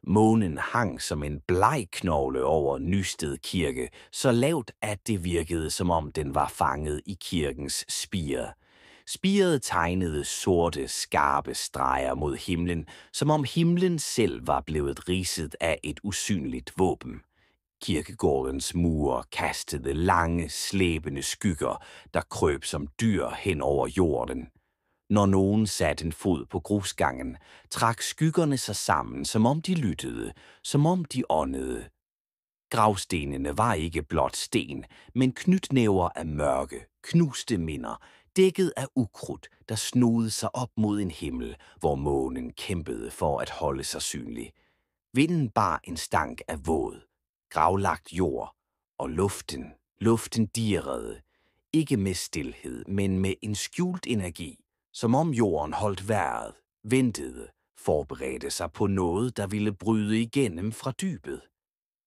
Månen hang som en blegknogle over Nysted Kirke, så lavt, at det virkede, som om den var fanget i kirkens spire. Spiret tegnede sorte, skarpe streger mod himlen, som om himlen selv var blevet ridset af et usynligt våben. Kirkegårdens mure kastede lange, slæbende skygger, der krøb som dyr hen over jorden. Når nogen satte en fod på grusgangen, trak skyggerne sig sammen, som om de lyttede, som om de åndede. Gravstenene var ikke blot sten, men knytnæver af mørke, knuste minder, dækket af ukrudt, der snodede sig op mod en himmel, hvor månen kæmpede for at holde sig synlig. Vinden bar en stank af våd, gravlagt jord, og luften dirrede, ikke med stilhed, men med en skjult energi, som om jorden holdt vejret, ventede, forberedte sig på noget, der ville bryde igennem fra dybet.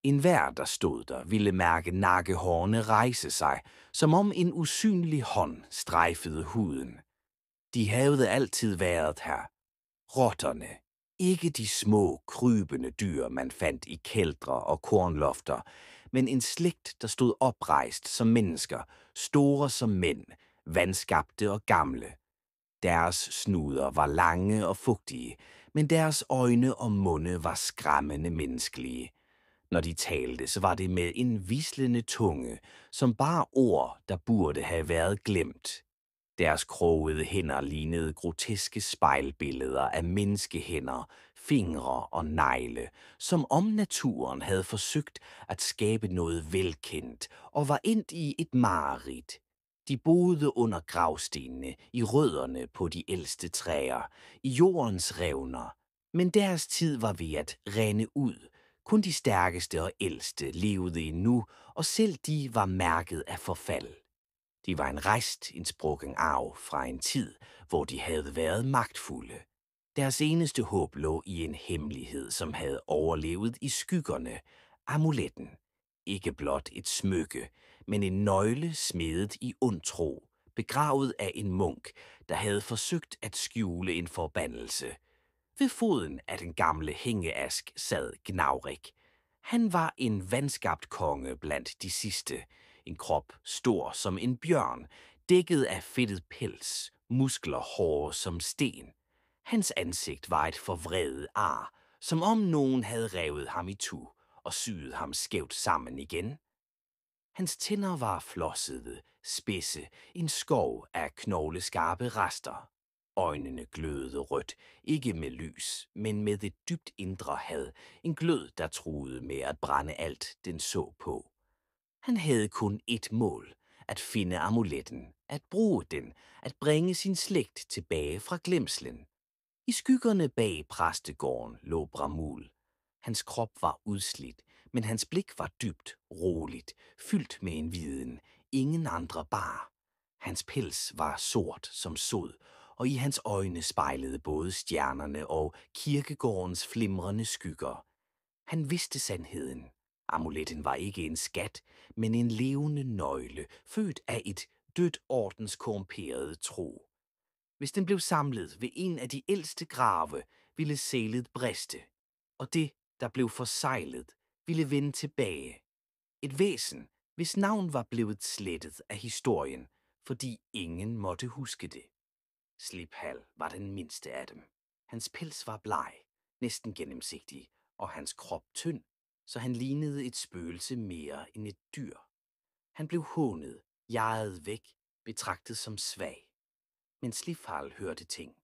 Enhver, der stod der, ville mærke nakkehårene rejse sig, som om en usynlig hånd strejfede huden. De havde altid været her. Rotterne. Ikke de små, krybende dyr, man fandt i kældre og kornlofter, men en slægt, der stod oprejst som mennesker, store som mænd, vandskabte og gamle. Deres snuder var lange og fugtige, men deres øjne og munde var skræmmende menneskelige. Når de talte, så var det med en hvislende tunge, som bare ord, der burde have været glemt. Deres krogede hænder lignede groteske spejlbilleder af menneskehænder, fingre og negle, som om naturen havde forsøgt at skabe noget velkendt og var endt i et mareridt. De boede under gravstenene, i rødderne på de ældste træer, i jordens revner, men deres tid var ved at rinde ud. Kun de stærkeste og ældste levede endnu, og selv de var mærket af forfald. De var en indsprukket arv fra en tid, hvor de havde været magtfulde. Deres eneste håb lå i en hemmelighed, som havde overlevet i skyggerne, amuletten. Ikke blot et smykke, men en nøgle smedet i ond tro, begravet af en munk, der havde forsøgt at skjule en forbandelse. Ved foden af den gamle hængeask sad Gnavrik. Han var en vandskabt konge blandt de sidste. En krop stor som en bjørn, dækket af fedtet pels, muskler hårde som sten. Hans ansigt var et forvredet ar, som om nogen havde revet ham itu og syet ham skævt sammen igen. Hans tænder var flossede, spidse, en skov af knogleskarpe rester. Øjnene glødede rødt, ikke med lys, men med et dybt indre had, en glød, der truede med at brænde alt, den så på. Han havde kun ét mål, at finde amuletten, at bruge den, at bringe sin slægt tilbage fra glemslen. I skyggerne bag præstegården lå Bramul. Hans krop var udslidt, men hans blik var dybt, roligt, fyldt med en viden, ingen andre bar. Hans pels var sort som sod, og i hans øjne spejlede både stjernerne og kirkegårdens flimrende skygger. Han vidste sandheden. Amuletten var ikke en skat, men en levende nøgle, født af et dødt ordens korrumperede tro. Hvis den blev samlet ved en af de ældste grave, ville sælet briste, og det, der blev forseglet, ville vende tilbage. Et væsen, hvis navn var blevet slettet af historien, fordi ingen måtte huske det. Sliphal var den mindste af dem. Hans pels var bleg, næsten gennemsigtig, og hans krop tynd, så han lignede et spøgelse mere end et dyr. Han blev hånet, jaget væk, betragtet som svag. Men Sliphal hørte ting.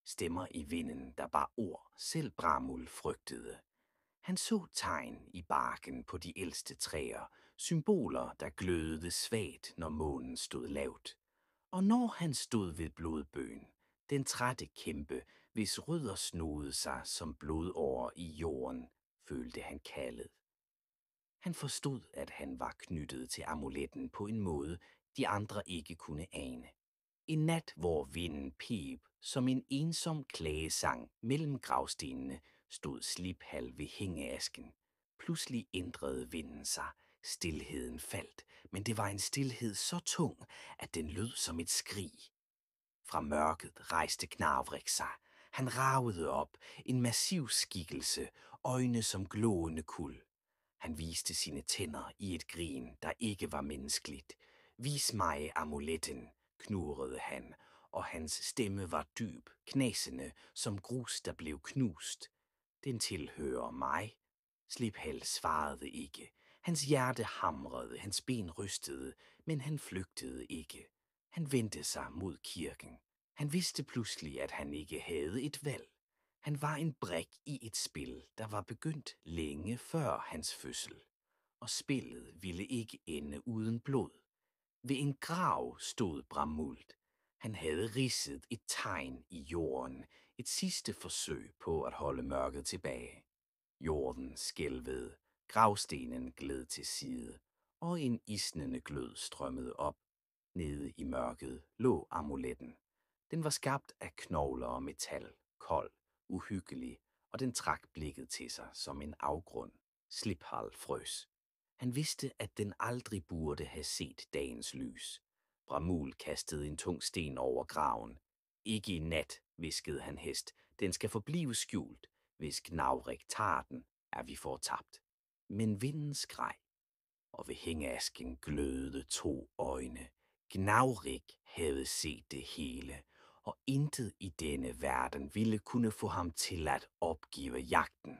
Stemmer i vinden, der bar ord, selv Bramul frygtede. Han så tegn i barken på de ældste træer, symboler, der glødede svagt, når månen stod lavt. Og når han stod ved blodbøgen, den trætte kæmpe, hvis rødder snodede sig som blodårer i jorden, følte han kaldet. Han forstod, at han var knyttet til amuletten på en måde, de andre ikke kunne ane. En nat, hvor vinden peb som en ensom klagesang mellem gravstenene, stod Sliphal ved hængeasken. Pludselig ændrede vinden sig. Stilheden faldt, men det var en stilhed så tung, at den lød som et skrig. Fra mørket rejste Gnavrik sig. Han ragede op, en massiv skikkelse, øjne som glående kul. Han viste sine tænder i et grin, der ikke var menneskeligt. Vis mig amuletten, knurrede han, og hans stemme var dyb, knasende, som grus, der blev knust. Den tilhører mig. Sliphal svarede ikke. Hans hjerte hamrede, hans ben rystede, men han flygtede ikke. Han vendte sig mod kirken. Han vidste pludselig, at han ikke havde et valg. Han var en brik i et spil, der var begyndt længe før hans fødsel. Og spillet ville ikke ende uden blod. Ved en grav stod Bramult. Han havde ridset et tegn i jorden, et sidste forsøg på at holde mørket tilbage. Jorden skælvede, gravstenen gled til side, og en isnende glød strømmede op. Nede i mørket lå amuletten. Den var skabt af knogler og metal, kold, uhyggelig, og den trak blikket til sig som en afgrund. Sliphal frøs. Han vidste, at den aldrig burde have set dagens lys. Bramul kastede en tung sten over graven. Ikke i nat, hviskede han hest. Den skal forblive skjult. Hvis Gnavrik tager den, er vi fortabt. Men vinden skreg, og ved hængeasken glødede 2 øjne. Gnavrik havde set det hele, og intet i denne verden ville kunne få ham til at opgive jagten.